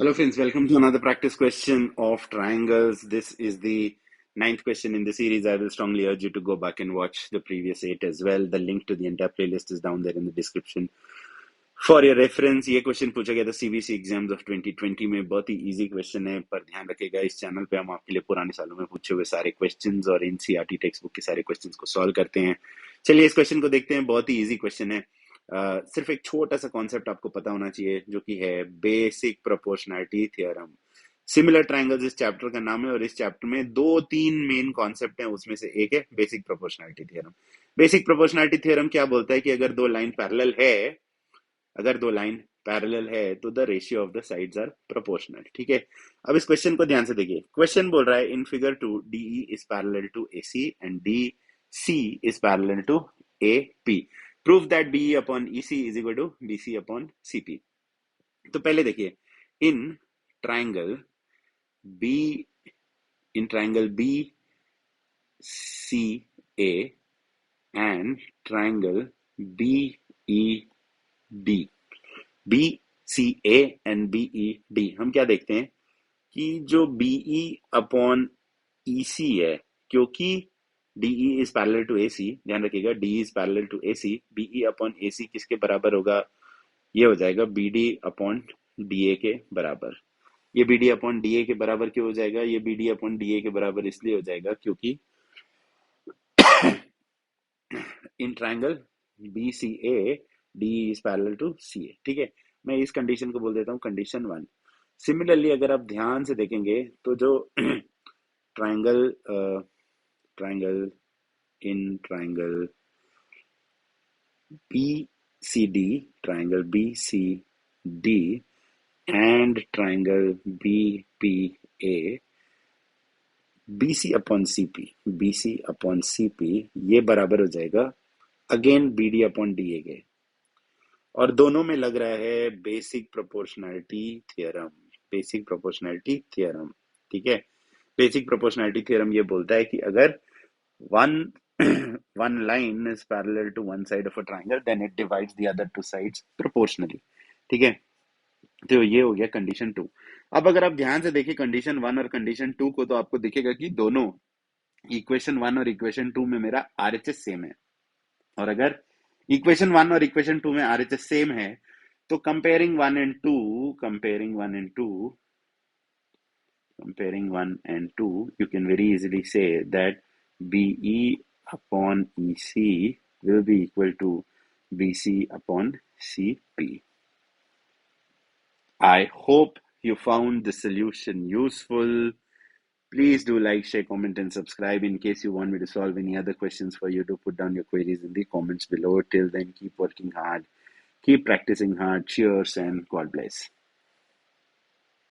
Hello friends, welcome to another practice question of triangles. This is the ninth question in the series. I will strongly urge you to go back and watch the previous 8 as well. The link to the entire playlist is down there in the description. For your reference, ये question पूछा गया था CBSE exams of 2020 में. बहुत ही easy question है, पर ध्यान रखिएगा इस चैनल पे हम आपके लिए पुराने सालों में पूछे हुए सारे क्वेश्चंस और एनसीईआरटी टेक्स्ट बुक के सारे क्वेश्चंस को सॉल्व करते हैं. चलिए इस क्वेश्चन को देखते हैं. बहुत ही इजी क्वेश्चन है. सिर्फ एक छोटा सा कॉन्सेप्ट आपको पता होना चाहिए, जो कि है basic proportionality theorem. Similar triangles इस चैप्टर का नाम है, और इस चैप्टर में दो तीन मेन कॉन्सेप्ट हैं. उसमें से एक है basic proportionality theorem. Basic proportionality theorem क्या बोलता है कि अगर दो लाइन पैरेलल है तो the ratio of the sides are proportional. ठीक है. अब इस क्वेश्चन को ध्यान से देखिए. क्वेश्चन बोल रहा है in figure 2 DE is parallel to AC and D C is parallel to A P. Prove that BE upon EC is equal to BC upon CP. तो पहले देखिए, in triangle B in triangle B C A and triangle B E D, B C A and B E D, हम क्या देखते हैं कि जो be upon E C है, क्योंकि DE is parallel to A C, ध्यान रखिएगा D is parallel to A C, BE upon A C किसके बराबर होगा? ये हो जाएगा B D upon D A के बराबर. ये B D upon D A के बराबर क्यों हो जाएगा? ये B D upon D A के बराबर इसलिए हो जाएगा क्योंकि in triangle B C A D is parallel to C A. ठीक है. मैं इस कंडीशन को बोल देता हूँ कंडीशन 1. सिमिलरली अगर आप ध्यान से देखेंगे तो जो triangle triangle in triangle B C D, triangle B C D and triangle B P A, B C upon C P, B C upon C P, ये बराबर हो जाएगा again B D upon D A के. और दोनों में लग रहा है basic proportionality theorem. Basic proportionality theorem. ठीक है. बेसिक प्रोपोर्शनैलिटी थ्योरम ये बोलता है कि अगर one one line is parallel to one side of a triangle then it divides the other two sides proportionally. ठीक है. तो ये हो गया कंडीशन 2. अब अगर आप ध्यान से देखिए कंडीशन 1 और कंडीशन 2 को, तो आपको दिखेगा कि दोनों इक्वेशन 1 और इक्वेशन 2 में मेरा आरएचएस सेम है. और अगर इक्वेशन 1 और इक्वेशन 2 में आरएचएस सेम है, तो comparing 1 and 2, you can very easily say that BE upon EC will be equal to BC upon CP. I hope you found the solution useful. Please do like, share, comment, and subscribe. In case you want me to solve any other questions for you, to put down your queries in the comments below. Till then, keep working hard, keep practicing hard. Cheers and God bless.